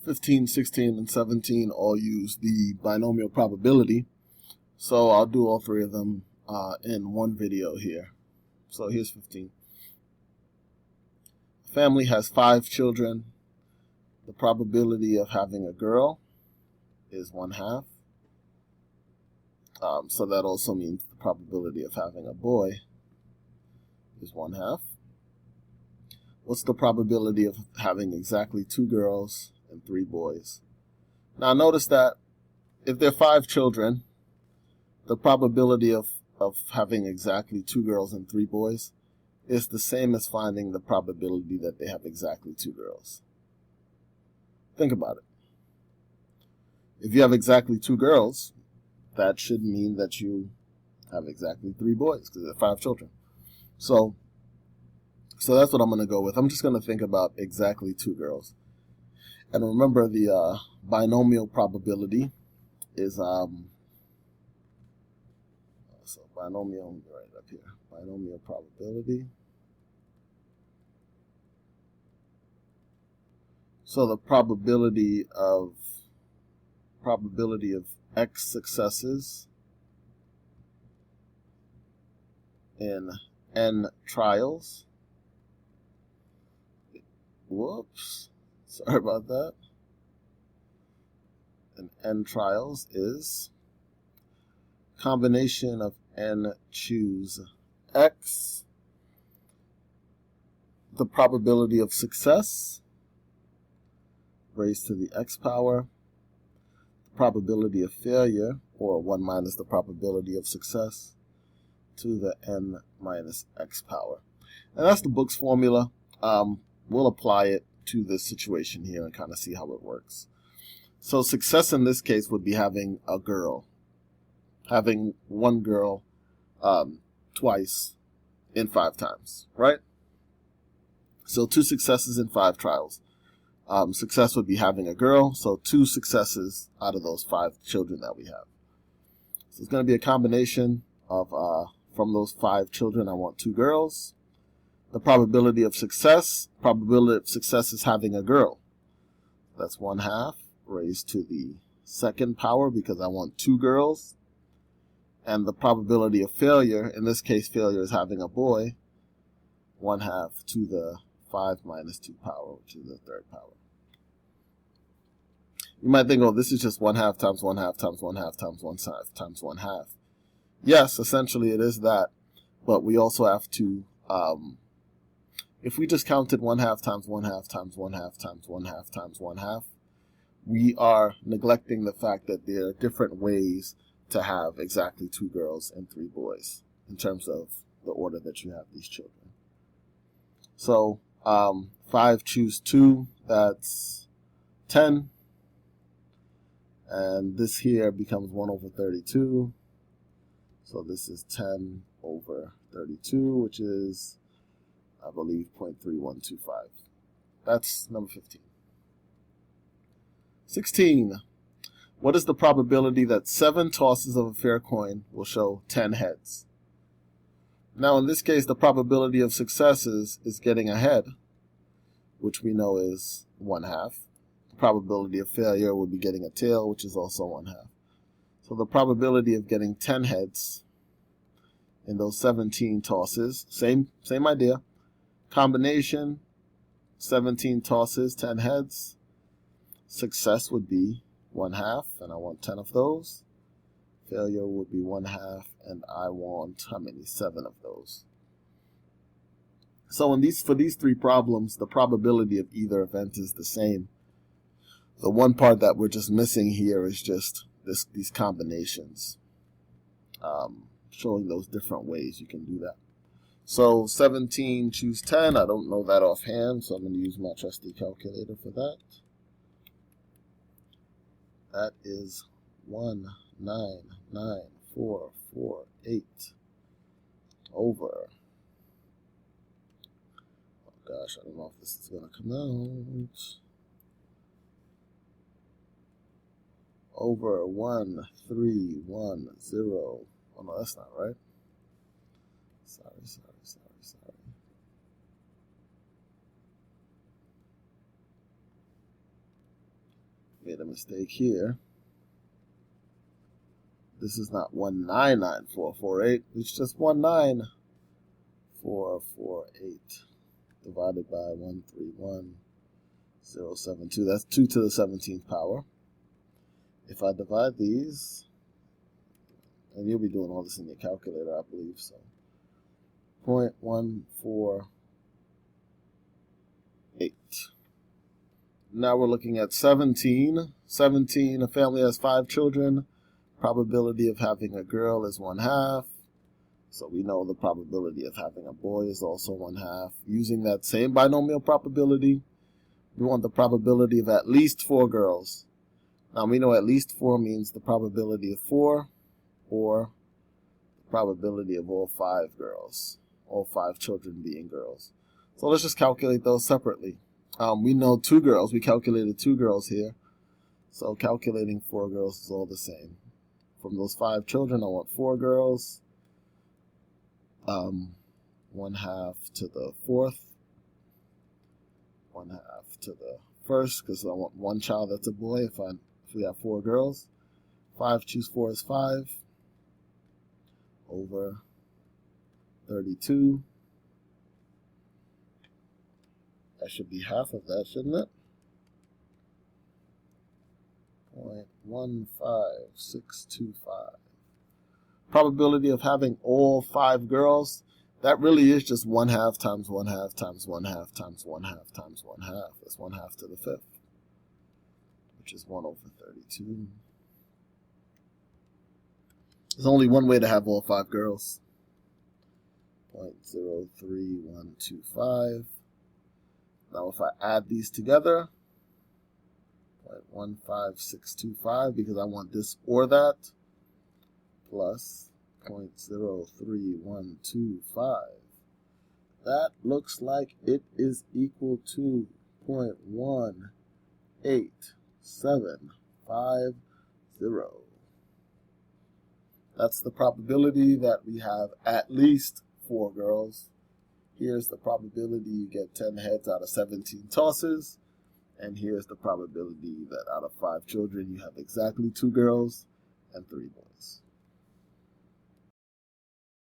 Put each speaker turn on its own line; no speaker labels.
15, 16, and 17 all use the binomial probability. So I'll do all three of them in one video here. So here's 15. Family has 5 children. The probability of having a girl is 1/2. So that also means the probability of having a boy is 1/2. What's the probability of having exactly 2 girls and 3 boys? Now notice that if there are 5 children, the probability of having exactly 2 girls and 3 boys is the same as finding the probability that they have exactly 2 girls. Think about it. If you have exactly 2 girls, that should mean that you have exactly 3 boys because there are 5 children. So that's what I'm going to go with. I'm just going to think about exactly 2 girls. And remember, the binomial probability is, so binomial, right up here, binomial probability. So the probability of X successes in N trials. Whoops, sorry about that. In N trials is combination of N choose X, the probability of success raised to the X power, the probability of failure, or 1 minus the probability of success, to the N minus X power. And that's the book's formula. We'll apply it to this situation here and kind of see how it works. So success in this case would be having a girl. Having 1 girl twice in 5 times, right? So 2 successes in 5 trials. Success would be having a girl, so 2 successes out of those 5 children that we have. So it's going to be a combination of, from those 5 children, I want 2 girls. The probability of success is having a girl. That's 1/2 raised to the 2nd power because I want 2 girls. And the probability of failure, in this case failure is having a boy, 1/2 to the 5 minus 2 power, which is the 3rd power. You might think, oh, this is just 1/2 times 1/2 times 1/2 times 1/2 times 1/2. Yes, essentially it is that, but we also have to, if we just counted 1/2 times 1/2 times 1/2 times 1/2 times 1/2, we are neglecting the fact that there are different ways to have exactly 2 girls and 3 boys in terms of the order that you have these children. So 5 choose 2, that's 10. And this here becomes 1 over 32. So this is 10 over 32, which is, I believe, 0.3125. That's number 15. 16. What is the probability that 7 tosses of a fair coin will show 10 heads? Now, in this case, the probability of successes is getting a head, which we know is 1/2. The probability of failure would be getting a tail, which is also 1/2. So the probability of getting 10 heads in those 17 tosses, same idea. Combination, 17 tosses, 10 heads. Success would be 1/2, and I want 10 of those. Failure would be 1/2, and I want how many? 7 of those. So for these 3 problems, the probability of either event is the same. The one part that we're just missing here is just these combinations, showing those different ways you can do that. So 17 choose 10. I don't know that offhand, so I'm going to use my trusty calculator for that. That is 1,99448 over. Oh gosh, I don't know if this is going to come out. Over 1310. Oh no, that's not right. Sorry. Made a mistake here. This is not 199,448. It's just 19448 divided by 131,072. That's 2 to the 17th power. If I divide these, and you'll be doing all this in your calculator, I believe, so 0.148. Now we're looking at 17. 17, a family has 5 children. Probability of having a girl is 1/2. So we know the probability of having a boy is also 1/2. Using that same binomial probability, we want the probability of at least 4 girls. Now we know at least 4 means the probability of 4, or the probability of all 5 girls, all 5 children being girls. So let's just calculate those separately. We know 2 girls. We calculated 2 girls here. So calculating 4 girls is all the same. From those 5 children, I want 4 girls. 1/2 to the 4th. 1/2 to the 1st, because I want 1 child that's a boy if we have 4 girls. 5 choose 4 is 5. Over 32. That should be half of that, shouldn't it? 0.15625. Probability of having all 5 girls, that really is just 1/2 times 1/2 times 1/2 times 1/2 times 1/2. That's 1/2 to the 5th, which is 1 over 32. There's only one way to have all 5 girls. 0.03125. Now if I add these together, 0.15625, because I want this or that, plus 0.03125. That looks like it is equal to 0.18750. That's the probability that we have at least 4 girls. Here's the probability you get 10 heads out of 17 tosses. And here's the probability that out of 5 children you have exactly 2 girls and 3 boys.